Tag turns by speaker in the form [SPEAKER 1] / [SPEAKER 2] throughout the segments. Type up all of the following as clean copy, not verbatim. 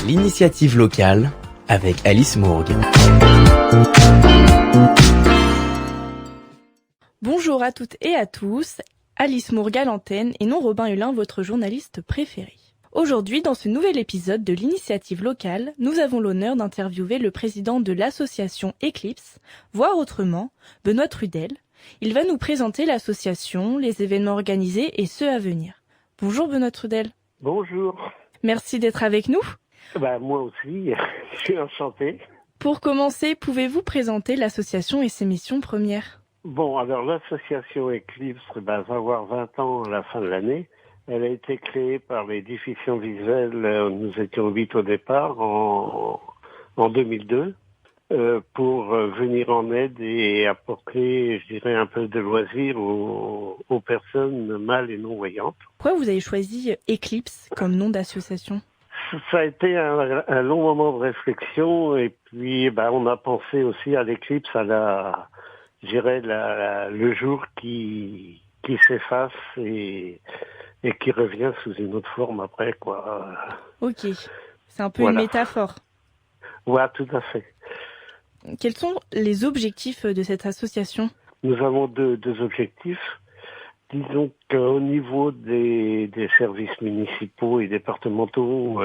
[SPEAKER 1] l'initiative locale avec Alice Mourgue.
[SPEAKER 2] Bonjour à toutes et à tous, Alice Mourgue à l'antenne et non Robin Hulin, votre journaliste préféré. Aujourd'hui, dans ce nouvel épisode de l'initiative locale, nous avons l'honneur d'interviewer le président de l'association Eclipse, Voir Autrement, Benoît Trudel. Il va nous présenter l'association, les événements organisés et ceux à venir. Bonjour Benoît Trudel.
[SPEAKER 3] Bonjour.
[SPEAKER 2] Merci d'être avec nous.
[SPEAKER 3] Moi aussi, je suis enchanté.
[SPEAKER 2] Pour commencer, pouvez-vous présenter l'association et ses missions premières ?
[SPEAKER 3] Bon, alors l'association Eclipse va avoir 20 ans à la fin de l'année. Elle a été créée par les déficients visuels, nous étions 8 au départ, en 2002, pour venir en aide et apporter, je dirais, un peu de loisirs aux personnes mal et non-voyantes.
[SPEAKER 2] Pourquoi vous avez choisi Eclipse comme nom d'association ?
[SPEAKER 3] Ça a été un long moment de réflexion et puis on a pensé aussi à l'éclipse, à le jour qui s'efface et qui revient sous une autre forme après, quoi.
[SPEAKER 2] Ok, c'est un peu une métaphore.
[SPEAKER 3] Ouais, tout à fait.
[SPEAKER 2] Quels sont les objectifs de cette association ?
[SPEAKER 3] Nous avons deux objectifs. Disons qu'au niveau des services municipaux et départementaux,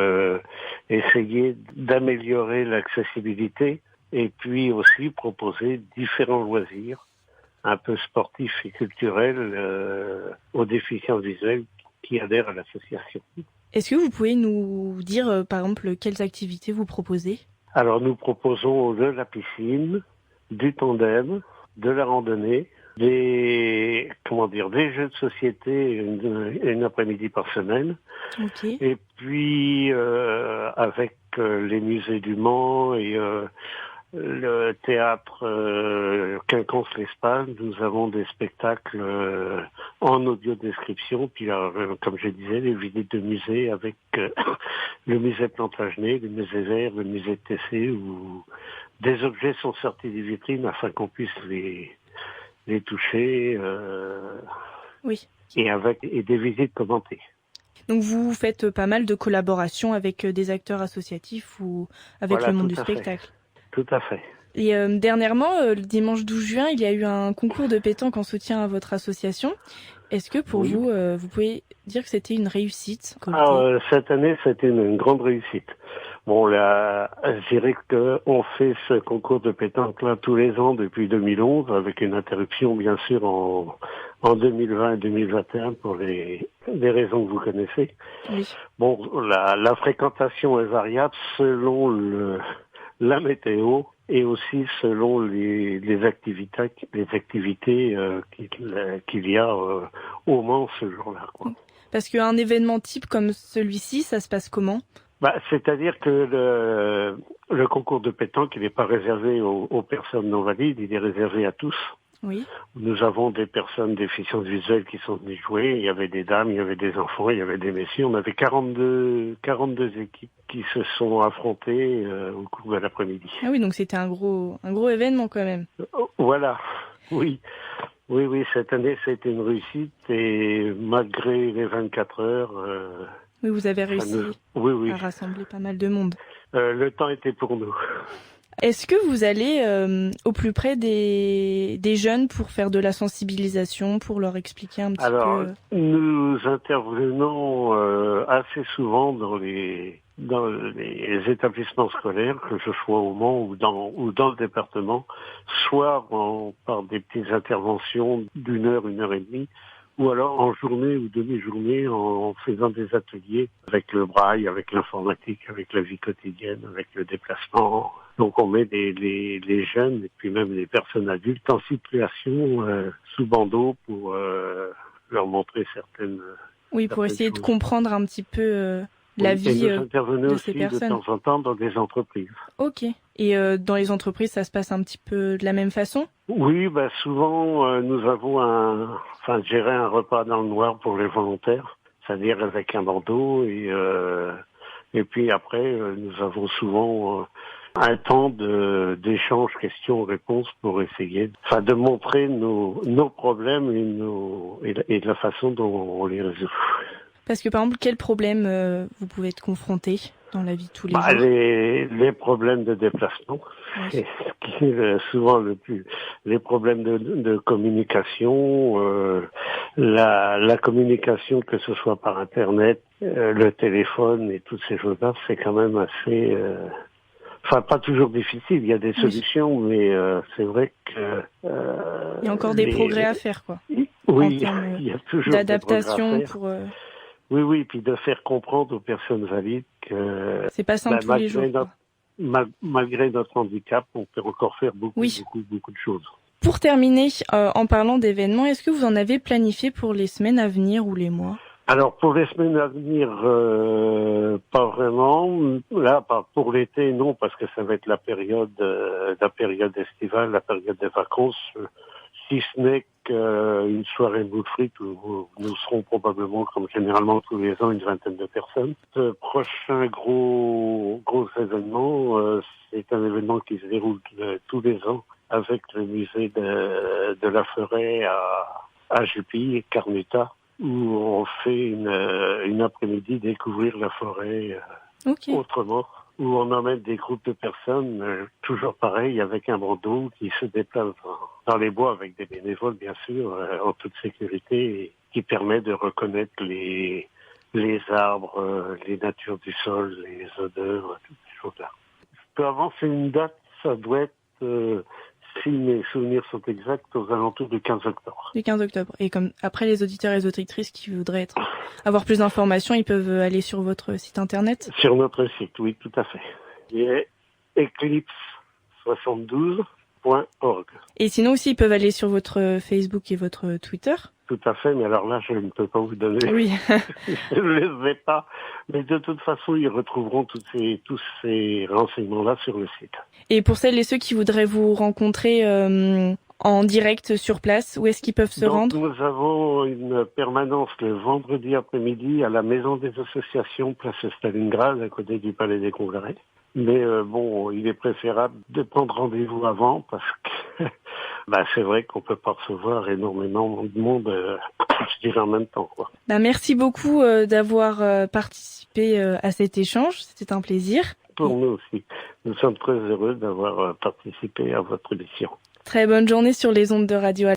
[SPEAKER 3] essayer d'améliorer l'accessibilité et puis aussi proposer différents loisirs un peu sportifs et culturels aux déficients visuels qui adhèrent à l'association.
[SPEAKER 2] Est-ce que vous pouvez nous dire, par exemple, quelles activités vous proposez ?
[SPEAKER 3] Alors, nous proposons de la piscine, du tandem, de la randonnée, des jeux de société une après-midi par semaine.
[SPEAKER 2] Okay.
[SPEAKER 3] Et puis, avec les musées du Mans et le théâtre Quinconce-l'Espagne, nous avons des spectacles en audio-description, puis comme je disais, les visites de musées avec le musée Plantagenet, le musée Vert, le musée de TC, où des objets sont sortis des vitrines afin qu'on puisse les toucher,
[SPEAKER 2] oui.
[SPEAKER 3] et des visites commentées.
[SPEAKER 2] Donc vous faites pas mal de collaborations avec des acteurs associatifs ou avec le monde du spectacle.
[SPEAKER 3] Tout à fait.
[SPEAKER 2] Et dernièrement, le dimanche 12 juin, il y a eu un concours de pétanque en soutien à votre association. Est-ce que pour vous, vous pouvez dire que c'était une réussite ?
[SPEAKER 3] Cette année, c'était une grande réussite. Bon, là, je dirais qu'on fait ce concours de pétanque-là tous les ans depuis 2011, avec une interruption, bien sûr, en 2020 et 2021 pour les raisons que vous connaissez.
[SPEAKER 2] Oui.
[SPEAKER 3] Bon, la fréquentation est variable selon la météo et aussi selon les activités qu'il y a au Mans ce jour-là, quoi.
[SPEAKER 2] Parce qu'un événement type comme celui-ci, ça se passe comment ?
[SPEAKER 3] C'est-à-dire que le concours de pétanque, il n'est pas réservé aux personnes non valides, il est réservé à tous.
[SPEAKER 2] Oui.
[SPEAKER 3] Nous avons des personnes déficientes visuelles qui sont venues jouer. Il y avait des dames, il y avait des enfants, il y avait des messieurs. On avait 42 équipes qui se sont affrontées au cours de l'après-midi.
[SPEAKER 2] Ah oui, donc c'était un gros événement quand même.
[SPEAKER 3] Voilà, oui. Oui, cette année, ça a été une réussite et malgré les 24 heures...
[SPEAKER 2] oui, vous avez réussi à rassembler pas mal de monde.
[SPEAKER 3] Le temps était pour nous.
[SPEAKER 2] Est-ce que vous allez au plus près des jeunes pour faire de la sensibilisation, pour leur expliquer un petit peu
[SPEAKER 3] Alors, nous intervenons assez souvent dans les établissements scolaires, que ce soit au Mans ou dans le département, soit par des petites interventions d'1 heure, 1 heure et demie, ou alors en journée ou demi-journée en faisant des ateliers avec le braille, avec l'informatique, avec la vie quotidienne, avec le déplacement. Donc on met les jeunes et puis même les personnes adultes en situation sous bandeau pour leur montrer certaines...
[SPEAKER 2] Oui, pour essayer
[SPEAKER 3] choses.
[SPEAKER 2] De comprendre un petit peu la vie de ces personnes.
[SPEAKER 3] Nous intervenons aussi de temps en temps dans des entreprises.
[SPEAKER 2] Ok. Et dans les entreprises, ça se passe un petit peu de la même façon ?
[SPEAKER 3] Oui, souvent nous avons un repas dans le noir pour les volontaires, c'est-à-dire avec un bandeau et puis après nous avons souvent un temps d'échange questions-réponses pour essayer de montrer nos problèmes et la façon dont on les résout.
[SPEAKER 2] Parce que par exemple, quel problème vous pouvez être confronté ? dans la vie de tous les jours?
[SPEAKER 3] Les problèmes de déplacement,
[SPEAKER 2] Oui.
[SPEAKER 3] c'est ce qui est souvent les problèmes de communication, la communication, que ce soit par Internet, le téléphone et toutes ces choses-là, c'est quand même assez... pas toujours difficile, il y a des solutions, mais c'est vrai que...
[SPEAKER 2] Il y a encore des progrès à faire, quoi.
[SPEAKER 3] Oui,
[SPEAKER 2] en termes
[SPEAKER 3] il y a toujours
[SPEAKER 2] d'adaptation
[SPEAKER 3] des progrès à faire.
[SPEAKER 2] pour...
[SPEAKER 3] Oui, puis de faire comprendre aux personnes valides que
[SPEAKER 2] C'est pas simple tous les jours, quoi.
[SPEAKER 3] Malgré notre handicap, on peut encore faire beaucoup de choses.
[SPEAKER 2] Pour terminer, en parlant d'événements, est-ce que vous en avez planifié pour les semaines à venir ou les mois?
[SPEAKER 3] Alors pour les semaines à venir, pas vraiment. Là, pas pour l'été, non, parce que ça va être la période estivale, la période des vacances. Si ce n'est qu'une soirée bouffe frites où nous serons probablement, comme généralement tous les ans, une vingtaine de personnes. Ce prochain gros événement, c'est un événement qui se déroule tous les ans avec le musée de la forêt à Jupille et Carnuta, où on fait une après-midi découvrir la forêt autrement, où on emmène des groupes de personnes, toujours pareil, avec un bandeau qui se déplace dans les bois avec des bénévoles, bien sûr, en toute sécurité, et qui permet de reconnaître les arbres, les natures du sol, les odeurs, toutes ces choses-là. Je peux avancer une date, ça doit être... si mes souvenirs sont exacts, aux alentours du 15 octobre.
[SPEAKER 2] Du 15 octobre. Et comme après, les auditeurs et les auditrices qui voudraient avoir plus d'informations, ils peuvent aller sur votre site internet?
[SPEAKER 3] Sur notre site, oui, tout à fait. Il est eclipse72.org.
[SPEAKER 2] Et sinon aussi, ils peuvent aller sur votre Facebook et votre Twitter?
[SPEAKER 3] Tout à fait, mais alors là, je ne peux pas vous donner.
[SPEAKER 2] Oui.
[SPEAKER 3] Je ne les ai pas. Mais de toute façon, ils retrouveront tous ces renseignements-là sur le site.
[SPEAKER 2] Et pour celles et ceux qui voudraient vous rencontrer en direct sur place, où est-ce qu'ils peuvent se rendre?
[SPEAKER 3] Nous avons une permanence le vendredi après-midi à la Maison des Associations, place Stalingrad, à côté du Palais des Congrès. Mais il est préférable de prendre rendez-vous avant parce que c'est vrai qu'on peut pas recevoir énormément de monde, je dirais en même temps, quoi.
[SPEAKER 2] Merci beaucoup d'avoir participé à cet échange. C'était un plaisir.
[SPEAKER 3] Pour nous aussi. Nous sommes très heureux d'avoir participé à votre émission.
[SPEAKER 2] Très bonne journée sur les ondes de Radio.